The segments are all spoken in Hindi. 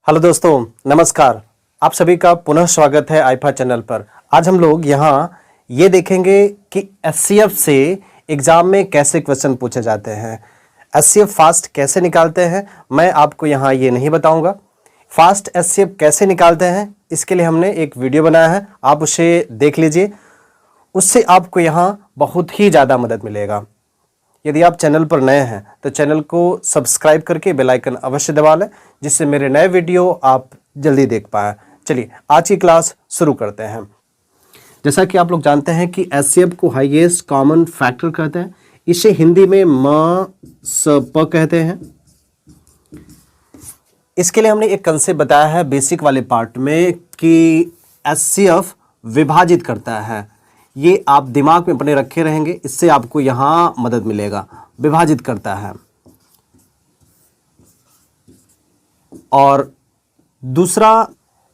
हेलो दोस्तों, नमस्कार। आप सभी का पुनः स्वागत है आईफा चैनल पर। आज हम लोग यहाँ ये देखेंगे कि एचसीएफ से एग्जाम में कैसे क्वेश्चन पूछे जाते हैं, एचसीएफ फास्ट कैसे निकालते हैं। मैं आपको यहाँ ये नहीं बताऊंगा। फास्ट एचसीएफ कैसे निकालते हैं इसके लिए हमने एक वीडियो बनाया है, आप उसे देख लीजिए। उससे आपको यहाँ बहुत ही ज़्यादा मदद मिलेगा। यदि आप चैनल पर नए हैं तो चैनल को सब्सक्राइब करके बेल आइकन अवश्य दबा लें, जिससे मेरे नए वीडियो आप जल्दी देख पाएँ। चलिए आज की क्लास शुरू करते हैं। जैसा कि आप लोग जानते हैं कि एचसीएफ को हाईएस्ट कॉमन फैक्टर कहते हैं। इसे हिंदी में म स प कहते हैं। इसके लिए हमने एक कंसेप्ट बताया है बेसिक वाले पार्ट में कि एचसीएफ विभाजित करता है। ये आप दिमाग में अपने रखे रहेंगे, इससे आपको यहाँ मदद मिलेगा। विभाजित करता है। और दूसरा,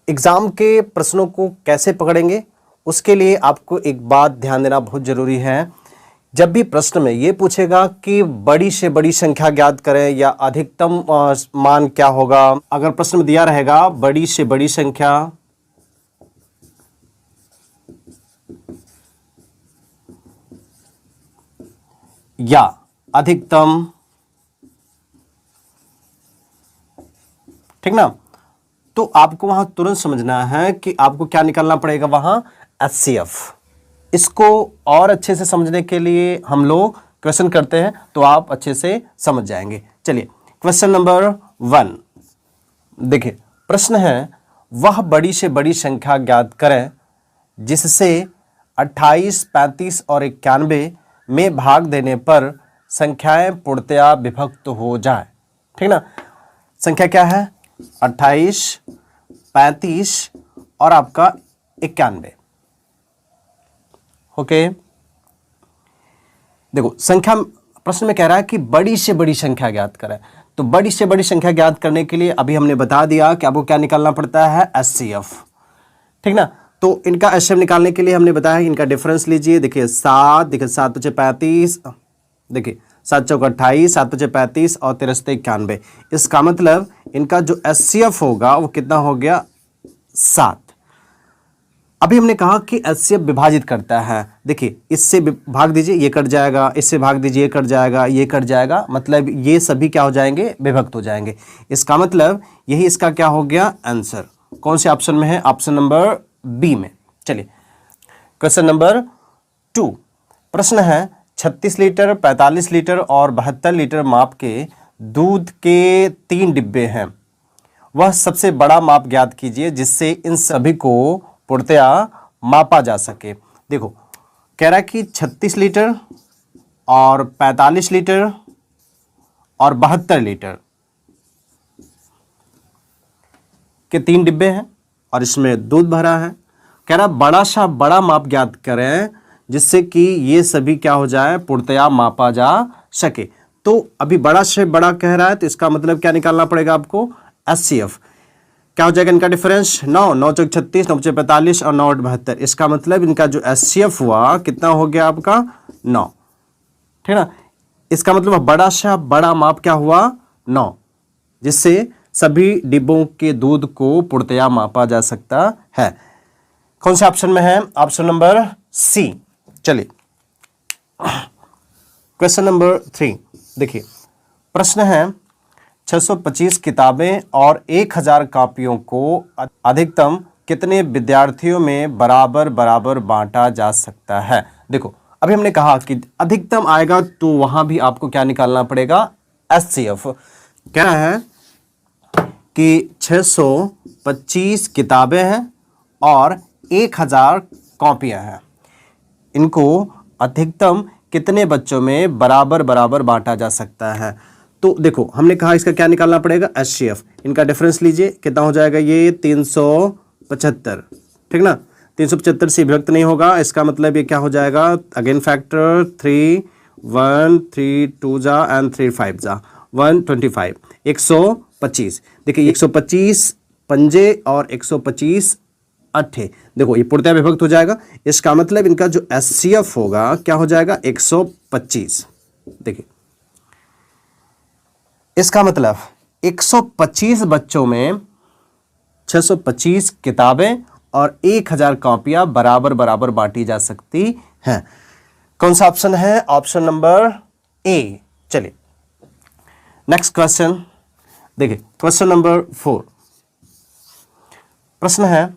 एग्जाम के प्रश्नों को कैसे पकड़ेंगे उसके लिए आपको एक बात ध्यान देना बहुत जरूरी है। जब भी प्रश्न में ये पूछेगा कि बड़ी से बड़ी संख्या ज्ञात करें या अधिकतम मान क्या होगा, अगर प्रश्न में दिया रहेगा बड़ी से बड़ी संख्या या अधिकतम, ठीक ना, तो आपको वहां तुरंत समझना है कि आपको क्या निकालना पड़ेगा, वहां एचसीएफ। इसको और अच्छे से समझने के लिए हम लोग क्वेश्चन करते हैं तो आप अच्छे से समझ जाएंगे। चलिए क्वेश्चन नंबर 1 देखिए। प्रश्न है, वह बड़ी से बड़ी संख्या ज्ञात करें जिससे 28, 35 और 91 में भाग देने पर संख्याएं पूर्णतया विभक्त हो जाए। ठीक ना, संख्या क्या है? 28, 35 और आपका 91। ओके, देखो संख्या प्रश्न में कह रहा है कि बड़ी से बड़ी संख्या ज्ञात करें। तो बड़ी से बड़ी संख्या ज्ञात करने के लिए अभी हमने बता दिया कि आपको क्या निकालना पड़ता है, एचसीएफ। ठीक ना, तो इनका एचसीएफ निकालने के लिए हमने बताया कि इनका डिफरेंस लीजिए। देखिए 7, देखिए 7 × 5 = 35, देखिए 7 × 4 = 28, 7 × 5 = 35 और 13 × 91। इसका मतलब इनका जो एचसीएफ होगा वो कितना हो गया, 7। अभी हमने कहा कि एचसीएफ विभाजित करता है। देखिए इससे भाग दीजिए, ये कट जाएगा, इससे भाग दीजिए, ये कट जाएगा, ये कट जाएगा, मतलब ये सभी क्या हो जाएंगे, विभक्त हो जाएंगे। इसका मतलब यही इसका क्या हो गया, आंसर। कौन से ऑप्शन में है? ऑप्शन नंबर बी में। चलिए क्वेश्चन नंबर 2। प्रश्न है, 36 लीटर, 45 लीटर और 72 लीटर माप के दूध के 3 डिब्बे हैं। वह सबसे बड़ा माप ज्ञात कीजिए जिससे इन सभी को पूर्णतया मापा जा सके। देखो कह रहा है कि 36 लीटर और 45 लीटर और 72 लीटर के 3 डिब्बे हैं और इसमें दूध भरा है। कह रहा बड़ा सा बड़ा माप ज्ञात करें जिससे कि ये सभी क्या हो जाए, पूर्णतया मापा जा सके। तो अभी बड़ा से बड़ा कह रहा है तो इसका मतलब क्या निकालना पड़ेगा आपको, एचसीएफ। क्या हो जाएगा इनका डिफरेंस, 9, 9 × 4 = 36, 9 × 5 = 45 और 9 × 8 = 72। इसका मतलब इनका जो एचसीएफ हुआ कितना हो गया आपका, 9। ठीक ना, इसका मतलब बड़ा सा बड़ा माप क्या हुआ, 9, जिससे सभी डिब्बों के दूध को पूर्णतया मापा जा सकता है। कौन से ऑप्शन में है? Option number C. चलिए क्वेश्चन नंबर 3 देखिए। प्रश्न है, 625 किताबें और 1000 कॉपियों को अधिकतम कितने विद्यार्थियों में बराबर बराबर बांटा जा सकता है। देखो अभी हमने कहा कि अधिकतम आएगा तो वहां भी आपको क्या निकालना पड़ेगा, एचसीएफ। क्या है कि 625 किताबें हैं और 1000 कॉपियां हैं। इनको अधिकतम कितने बच्चों में बराबर बराबर बांटा जा सकता है। तो देखो हमने कहा इसका क्या निकालना पड़ेगा, एचसीएफ। इनका डिफरेंस लीजिए, कितना हो जाएगा, ये 375। ठीक ना, 375 से विभक्त नहीं होगा। इसका मतलब ये क्या हो जाएगा, अगेन फैक्टर 3, 1, 3 2 जा एंड 3 5 जा 125, 125। देखिए 125 पंजे और 125 अट्ठे, देखो ये पूर्णतया विभक्त हो जाएगा। इसका मतलब इनका जो एचसीएफ होगा क्या हो जाएगा, 125। देखिए इसका मतलब 125 बच्चों में 625 किताबें और 1000 कॉपियां बराबर बराबर बांटी जा सकती हैं। कौन सा ऑप्शन है? Option number A. चलिए नेक्स्ट क्वेश्चन देखिए, क्वेश्चन नंबर 4। प्रश्न है,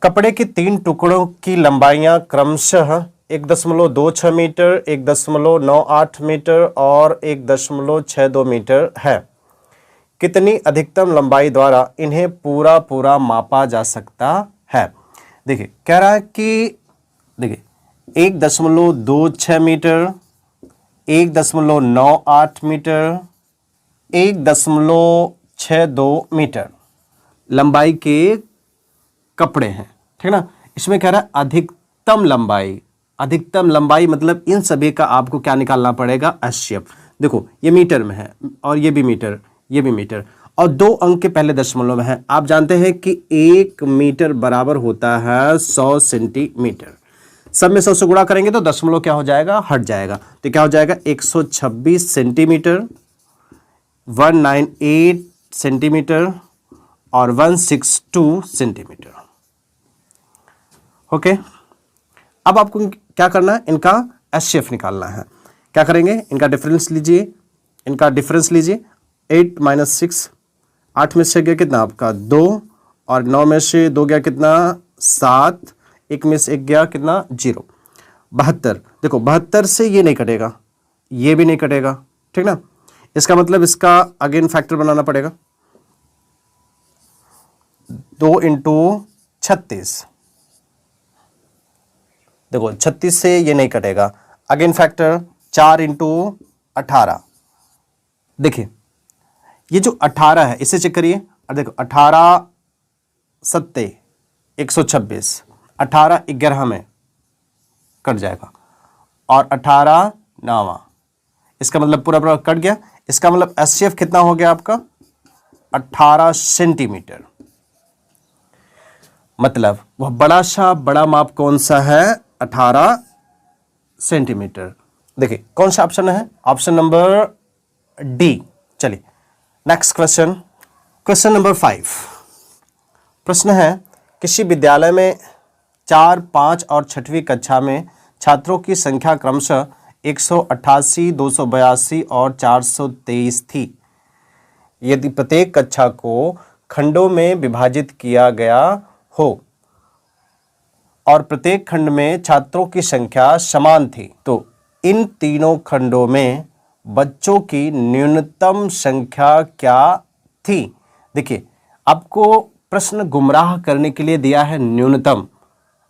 कपड़े के 3 टुकड़ों की लंबाइयां क्रमशः 1.26 मीटर, 1.98 मीटर और 1.62 मीटर है। कितनी अधिकतम लंबाई द्वारा इन्हें पूरा पूरा मापा जा सकता है? देखिए कह रहा है कि देखिए 1.26 मीटर, 1.98 मीटर, 1.62 मीटर लंबाई के कपड़े हैं, ठीक ना। इसमें कह रहा है अधिकतम लंबाई। अधिकतम लंबाई मतलब इन सभी का आपको क्या निकालना पड़ेगा? एचसीएफ। देखो ये मीटर में है और ये भी मीटर, ये भी मीटर और 2 अंक के पहले दशमलव में है। आप जानते हैं कि 1 मीटर बराबर होता है 100 सेंटीमीटर। सब में 100 से गुणा करेंगे तो दशमलव क्या हो जाएगा? हट जाएगा। तो क्या हो जाएगा? 126 सेंटीमीटर, 198 सेंटीमीटर और 162 सेंटीमीटर। ओके, अब आपको क्या करना है? इनका एचसीएफ निकालना है। क्या करेंगे? इनका डिफरेंस लीजिए, इनका डिफरेंस लीजिए। 8 माइनस 6, 8 में से गया कितना आपका? 2 और 9 में से 2 गया कितना? 7, 1 में से 1 गया कितना? 0। 72। देखो 72 से ये नहीं कटेगा, ये भी नहीं कटेगा, ठीक ना। इसका मतलब इसका अगेन फैक्टर बनाना पड़ेगा। 2 × 36। देखो 36 से ये नहीं कटेगा, अगेन फैक्टर 4 × 18। देखिए ये जो 18 है इसे चेक करिए और देखो 18 सत्ते 126, 18 11 में कट जाएगा और 18 9वां, इसका मतलब पूरा पूरा कट गया। इसका मतलब एचसीएफ कितना हो गया आपका? 18 सेंटीमीटर। मतलब वह बड़ा सा बड़ा माप कौन सा है? 18 सेंटीमीटर। देखिए कौन सा ऑप्शन है? Option number D. चलिए नेक्स्ट क्वेश्चन, क्वेश्चन नंबर 5। प्रश्न है, किसी विद्यालय में 4, 5 और 6वीं कक्षा में छात्रों की संख्या क्रमशः 188, 282 और 423 थी। यदि प्रत्येक कक्षा को खंडों में विभाजित किया गया हो और प्रत्येक खंड में छात्रों की संख्या समान थी, तो इन तीनों खंडों में बच्चों की न्यूनतम संख्या क्या थी? देखिए आपको प्रश्न गुमराह करने के लिए दिया है न्यूनतम।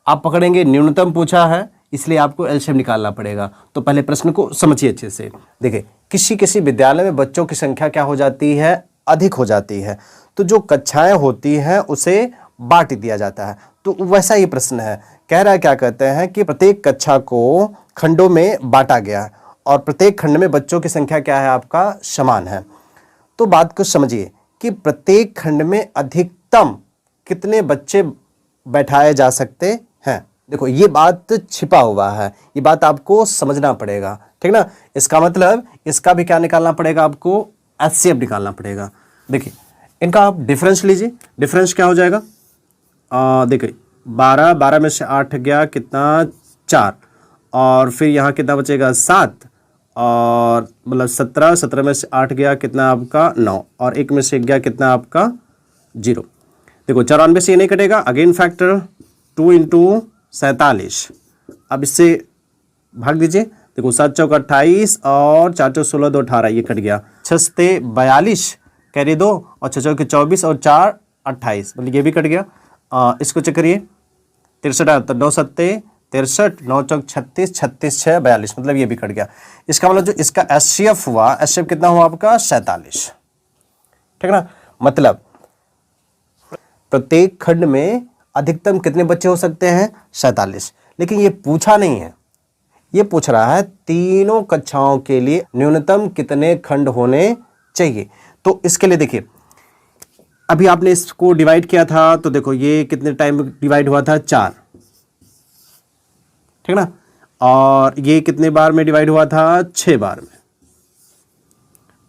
आप पकड़ेंगे न्यूनतम पूछा है इसलिए आपको एलसीएम निकालना पड़ेगा। तो पहले प्रश्न को समझिए अच्छे से। देखिए किसी किसी विद्यालय में बच्चों की संख्या क्या हो जाती है? अधिक हो जाती है, तो जो कक्षाएं होती हैं उसे बांट दिया जाता है। तो वैसा ही प्रश्न है। कह रहा है क्या कहते हैं कि प्रत्येक कक्षा को खंडों में बांटा गया है और प्रत्येक खंड में बच्चों की संख्या क्या है आपका? समान है। तो बात को समझिए कि प्रत्येक खंड में अधिकतम कितने बच्चे बैठाए जा सकते हैं। देखो ये बात छिपा हुआ है, ये बात आपको समझना पड़ेगा, ठीक ना। इसका मतलब इसका भी क्या निकालना पड़ेगा आपको? एचसीएफ निकालना पड़ेगा। देखिए इनका आप डिफरेंस लीजिए। डिफरेंस क्या हो जाएगा? देखिए 12 में से 8 गया कितना? 4 और फिर यहाँ कितना बचेगा? 7 और मतलब 17 में से 8 गया कितना आपका? 9 और 1 में से 1 गया कितना आपका? 0। देखो 94 से ये नहीं कटेगा, अगेन फैक्टर 2 × 47। अब इससे भाग दीजिए। देखो 7 चौक 28 और 4 चौक 16 2 18, ये कट गया। 6 सत्ते 42 कैरी 2 और 6 चौक 24 और 4 28, मतलब ये भी कट गया। इसको चेक करिए 63 9 सत्ते 63 9 चौक 36 36 6 42, मतलब ये भी कट गया। इसका मतलब जो इसका एचसीएफ हुआ, एचसीएफ कितना हुआ आपका? 47, ठीक ना। मतलब प्रत्येक खंड में अधिकतम कितने बच्चे हो सकते हैं? 47। लेकिन ये पूछा नहीं है, ये पूछ रहा है तीनों कक्षाओं के लिए न्यूनतम कितने खंड होने चाहिए। तो इसके लिए देखिए अभी आपने इसको डिवाइड किया था, तो देखो ये कितने टाइम डिवाइड हुआ था? 4, ठीक ना। और ये कितने बार में डिवाइड हुआ था? 6 बार में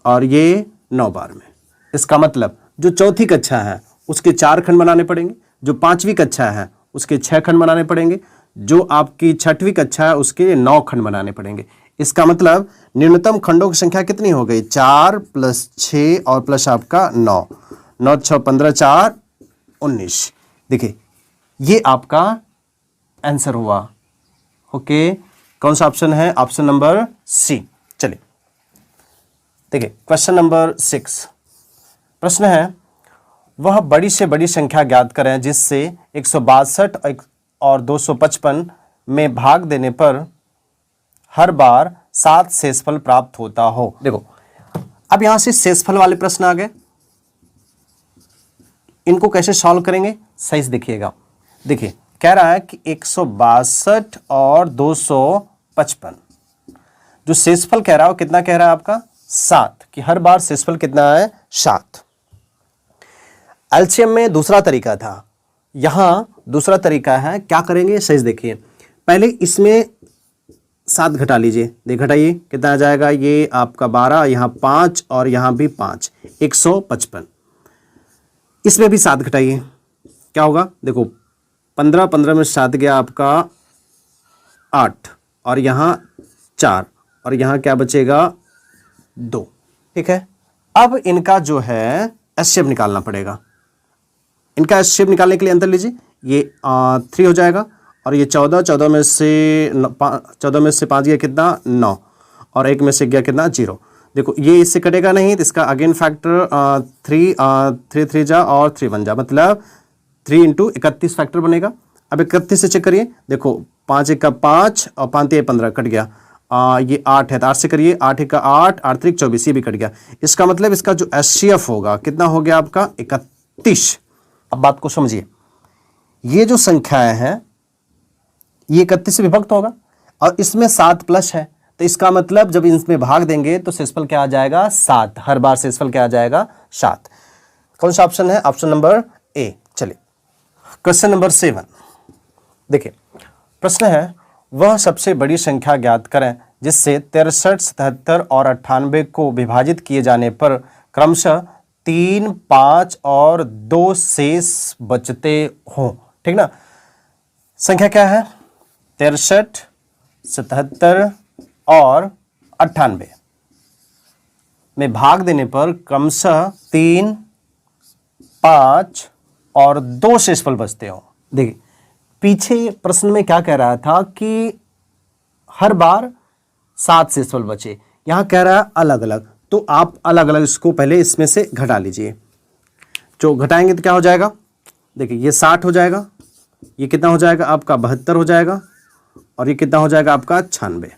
और ये 9 बार में। इसका मतलब जो चौथी कक्षा है उसके 4 खंड बनाने पड़ेंगे। जो 5वीं कक्षा है उसके 6 खंड बनाने पड़ेंगे। जो आपकी 6वीं कक्षा है उसके 9 खंड बनाने पड़ेंगे। इसका मतलब न्यूनतम खंडों की संख्या कितनी हो गई? 4 + 6 और प्लस आपका 9, 9 × 6 15, 4 19। देखिए ये आपका आंसर हुआ। ओके, कौन सा ऑप्शन है? Option number C. चलिए देखिए क्वेश्चन नंबर 6। प्रश्न है वह बड़ी से बड़ी संख्या ज्ञात करें जिससे 162 और 255 में भाग देने पर हर बार 7 शेषफल प्राप्त होता हो। देखो अब यहां से शेषफल वाले प्रश्न आ गए, इनको कैसे सॉल्व करेंगे सही से देखिएगा। देखिए कह रहा है कि 162 और 255, जो शेषफल कह रहा है वो कितना कह रहा है आपका? 7, कि हर बार शेषफल कितना है? 7। एलसीएम में दूसरा तरीका था, यहां दूसरा तरीका है। क्या करेंगे सही से देखिए। पहले इसमें 7 घटा लीजिए, देख घटाइए कितना आ जाएगा? ये आपका 12, यहां 5 और यहां भी 5, 155। इसमें भी 7 घटाइए, क्या होगा? देखो 15, 15 में 7 गया आपका 8, और यहां 4, और यहां क्या बचेगा? 2। ठीक है, अब इनका जो है एचसीएफ निकालना पड़ेगा। इनका एचसीएफ निकालने के लिए अंतर लीजिए, ये 3 हो जाएगा, और ये 14, 14 में से 5 गया कितना? 9, और 1 में से गया कितना? 0। देखो ये इससे कटेगा नहीं, तो इसका अगेन फैक्टर 3 3 जा और 3 1 जा, मतलब 3 × 31 फैक्टर बनेगा। अब 31 से चेक करिए, देखो 5 1 का 5 और 5 3 15 कट गया। ये 8 है तो 8 से करिए, 8 1 का 8, 8 3 24, ये भी कट गया। इसका मतलब इसका जो एचसीएफ होगा कितना हो गया आपका? 31। अब बात को समझिए, ये जो संख्याएं हैं ये 31 से विभक्त होगा, और इसमें 7 प्लस है, तो इसका मतलब जब इसमें भाग देंगे तो शेषफल क्या आ जाएगा? 7। हर बार शेषफल क्या आ जाएगा? 7। कौन सा ऑप्शन है? Option number A. चलिए क्वेश्चन नंबर 7 देखिए। प्रश्न है वह सबसे बड़ी संख्या ज्ञात करें जिससे 63, 77 और 98 को विभाजित किए जाने पर क्रमशः 3, 5 और 2 शेष बचते हों। ठीक ना? संख्या क्या है? 63, 77 और 98 में भाग देने पर क्रमशः 3, 5 और 2 शेषफल बचते हो। देखिए पीछे प्रश्न में क्या कह रहा था कि हर बार 7 शेषफल बचे, यहां कह रहा है अलग अलग, तो आप अलग अलग इसको पहले इसमें से घटा लीजिए। जो घटाएंगे तो क्या हो जाएगा? देखिए ये 60 हो जाएगा, ये कितना हो जाएगा आपका? 72 हो जाएगा, और ये कितना हो जाएगा आपका? 96।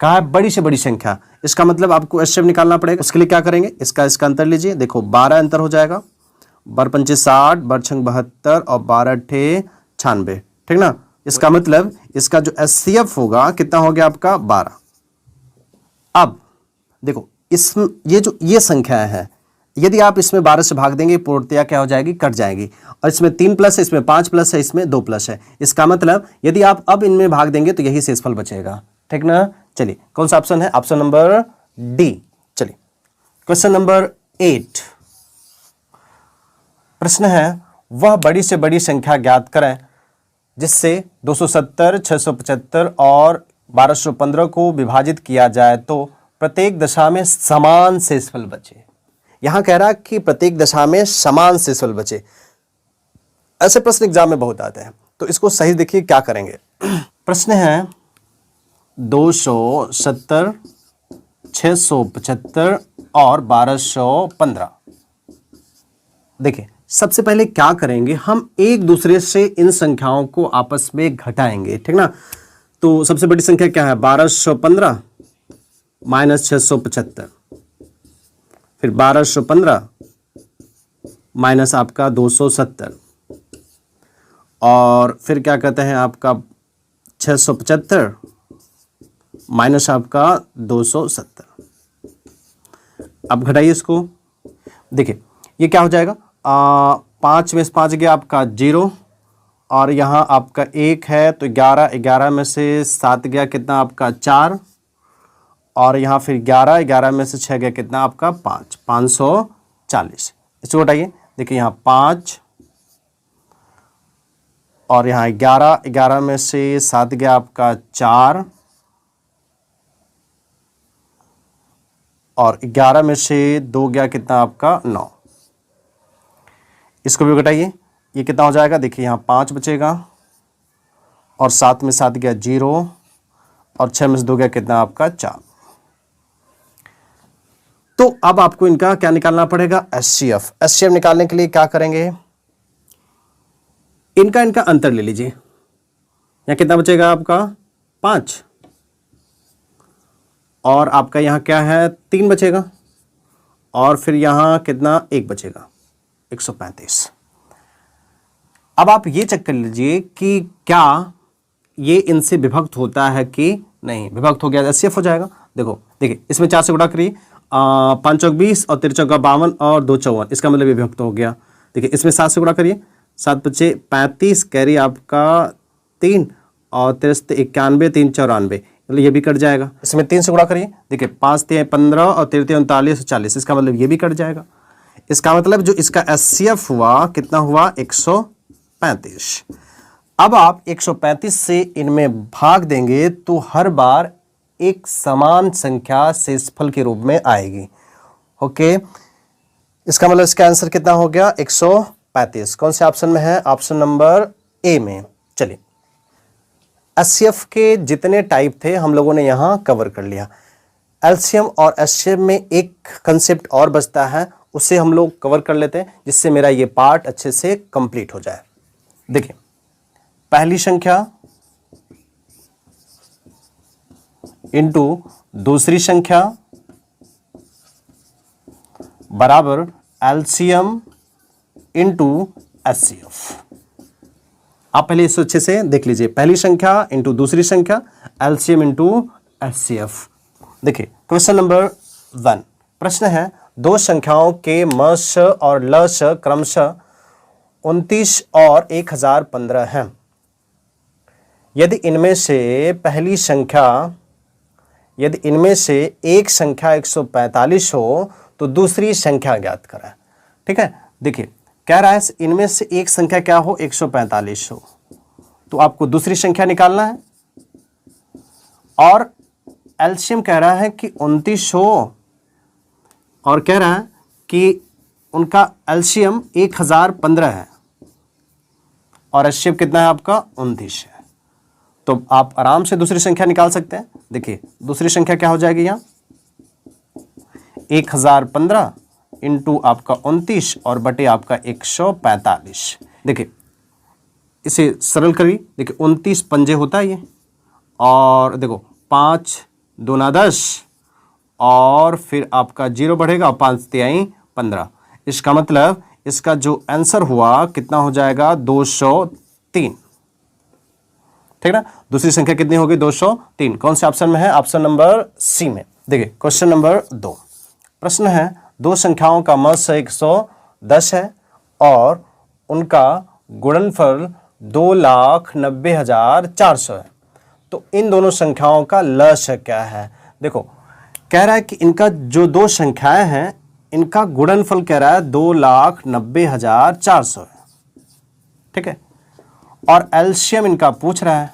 कहा है बड़ी से बड़ी संख्या, इसका मतलब आपको एचसीएफ निकालना पड़ेगा। उसके लिए क्या करेंगे? इसका अंतर लीजिए, देखो 12 अंतर हो जाएगा, 12 पंचे 60, 12 छंग 72 और 12 अठे 96। ठीक ना? इसका मतलब इसका जो एचसीएफ होगा कितना हो गया आपका? 12। अब देखो ये संख्या है, यदि आप इसमें 12 से भाग देंगे पूर्णतया क्या हो जाएगी? कट जाएगी। और इसमें 3 प्लस है, इसमें 5 प्लस है, इसमें 2 प्लस है। इसका मतलब यदि आप अब इनमें भाग देंगे तो यही शेषफल बचेगा। ठीक ना? चलिए कौन सा ऑप्शन है? Option number D. चलिए क्वेश्चन नंबर 8। प्रश्न है वह बड़ी से बड़ी संख्या ज्ञात करें जिससे 270, 675 और 1215 को विभाजित किया जाए तो प्रत्येक दशा में समान शेषफल बचे। यहां कह रहा है कि प्रत्येक दशा में समान शेषफल बचे। ऐसे प्रश्न एग्जाम में बहुत आते हैं, तो इसको सही देखिए क्या करेंगे। प्रश्न है 270, 675 और 1215। देखिए सबसे पहले क्या करेंगे, हम एक दूसरे से इन संख्याओं को आपस में घटाएंगे। ठीक ना? तो सबसे बड़ी संख्या क्या है? 1215 माइनस 675, फिर 1215 माइनस आपका 270, और फिर क्या कहते हैं आपका 675 माइनस आपका 270। अब घटाइए इसको, देखिए ये क्या हो जाएगा? 5 में से 5 गया आपका 0, और यहाँ आपका 1 है तो 11, 11 में से 7 गया कितना आपका? 4, और यहाँ फिर 11, 11 में से 6 गया कितना आपका? 5, 540। इसको घटाइए, देखिए यहाँ 5, और यहाँ 11, 11 में से 7 गया आपका 4, और 11 में से 2 गया कितना आपका 9। इसको भी घटाइए, ये कितना हो जाएगा, देखिए यहाँ 5 बचेगा, और 7 में 7 गया 0, और 6 में से 2 गया कितना आपका 4। तो अब आपको इनका क्या निकालना पड़ेगा, एचसीएफ। एचसीएफ निकालने के लिए क्या करेंगे, इनका अंतर ले लीजिए। यहाँ कितना बचेगा आपका 5, और आपका यहाँ क्या है 3 बचेगा, और फिर यहाँ कितना 1 बचेगा, 135। अब आप ये चेक कर लीजिए कि क्या ये इनसे विभक्त होता है कि नहीं। विभक्त हो गया, एचसीएफ हो जाएगा। देखो देखिए, इसमें 4 से गुणा करिए, 5 चौक 20 और 3 चौका 52 और 2 54, इसका मतलब ये विभक्त हो गया। देखिए इसमें 7 से गुणा करिए, 7 बचे 35, कैरी आपका 3, और 3 91, 3 94, मतलब ये भी कट जाएगा। इसमें 3 से गुणा करिए, देखिए 5 3 15 और 3 3 39 40, इसका मतलब ये भी कट जाएगा। इसका मतलब जो इसका एचसीएफ हुआ कितना हुआ, 135। अब आप 135 से इनमें भाग देंगे तो हर बार एक समान संख्या शेषफल के रूप में आएगी। ओके, इसका मतलब इसका आंसर कितना हो गया, 135। कौन से ऑप्शन में है, ऑप्शन नंबर ए में। चलिए, एचसीएफ के जितने टाइप थे हम लोगों ने यहां कवर कर लिया। एलसीएम और एचसीएफ में एक कंसेप्ट और बचता है, उसे हम लोग कवर कर लेते हैं, जिससे मेरा ये पार्ट अच्छे से कंप्लीट हो जाए। देखिए, पहली संख्या इंटू दूसरी संख्या बराबर एलसीएम इंटू एचसीएफ। आप पहले इसे अच्छे से देख लीजिए, पहली संख्या इंटू दूसरी संख्या, एलसीएम इंटू एचसीएफ। देखिए क्वेश्चन नंबर 1, प्रश्न है, दो संख्याओं के मश और लश क्रमशः 29 और 1015 हैं। यदि इनमें से एक संख्या 145 हो तो दूसरी संख्या ज्ञात करें। ठीक है, देखिए कह रहा है इनमें से एक संख्या क्या हो, 145 हो, तो आपको दूसरी संख्या निकालना है। और एलसीएम कह रहा है कि 29 हो, और कह रहा है कि उनका एलसीएम 1015 है, और एचसीएफ कितना है आपका 29 है। तो आप आराम से दूसरी संख्या निकाल सकते हैं। देखिए दूसरी संख्या क्या हो जाएगी, यहाँ 1015 इंटू आपका 29 और बटे आपका 145। देखिए इसे सरल करिए, देखिए 29 पंजे होता है ये, और देखो 5 दूना 10, और फिर आपका 0 बढ़ेगा, 5 तिहाई 15। इसका मतलब इसका जो आंसर हुआ कितना हो जाएगा, 203। ठीक ना, दूसरी संख्या कितनी होगी, 203। कौन से ऑप्शन में है, ऑप्शन नंबर सी में। देखिए क्वेश्चन नंबर 2, प्रश्न है, दो संख्याओं का मस 110 है और उनका गुणनफल 2,90,400 है, तो इन दोनों संख्याओं का लस क्या है। देखो कह रहा है कि इनका जो दो संख्याएं हैं इनका गुणनफल कह रहा है 2,90,400 है। ठीक है, और एलसीएम इनका पूछ रहा है।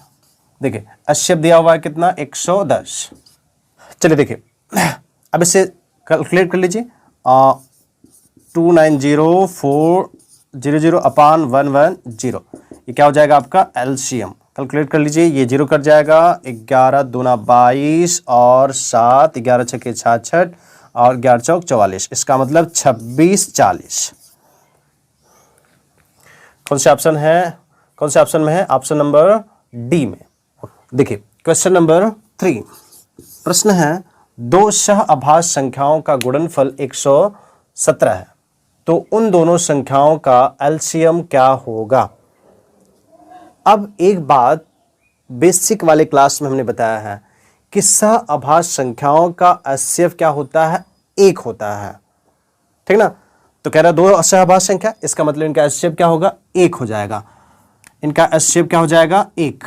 देखिए एचसीएफ दिया हुआ है कितना, 110। चलिए देखिए, अब इसे कैलकुलेट कर लीजिए, 290,400 अपान 110, ये क्या हो जाएगा आपका एलसीएम। कैलकुलेट कर लीजिए, ये 0 कट जाएगा, 11 दूना 22 और 7, 11 छक्के 66 और 11 चौक 44, इसका मतलब 2640। कौन से ऑप्शन में है, ऑप्शन नंबर डी में। देखिए क्वेश्चन नंबर 3, प्रश्न है, दो सह अभाज्य संख्याओं का गुणनफल 117 है, तो उन दोनों संख्याओं का एलसीएम क्या होगा। अब एक बात बेसिक वाले क्लास में हमने बताया है कि सह अभाज्य संख्याओं का एचसीएफ क्या होता है, 1 होता है। ठीक ना, तो कह रहा है दो सह अभाज्य संख्या, इसका मतलब इनका एचसीएफ क्या होगा, 1 हो जाएगा। इनका एचसीएफ क्या हो जाएगा, 1।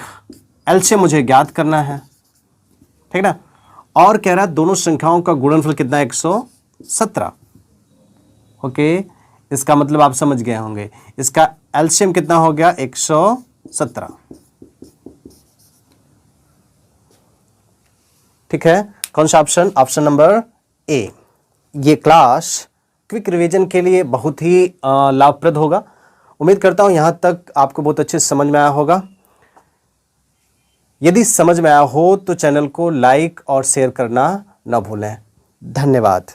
एलसीएम मुझे ज्ञात करना है। ठीक ना, और कह रहा है दोनों संख्याओं का गुणनफल कितना है, 117। ओके, इसका मतलब आप समझ गए होंगे, इसका एलसीएम कितना हो गया, 117। 17। ठीक है, कौन सा ऑप्शन? Option number A. ये क्लास क्विक रिवीजन के लिए बहुत ही लाभप्रद होगा। उम्मीद करता हूं यहां तक आपको बहुत अच्छे से समझ में आया होगा। यदि समझ में आया हो तो चैनल को लाइक और शेयर करना न भूलें। धन्यवाद।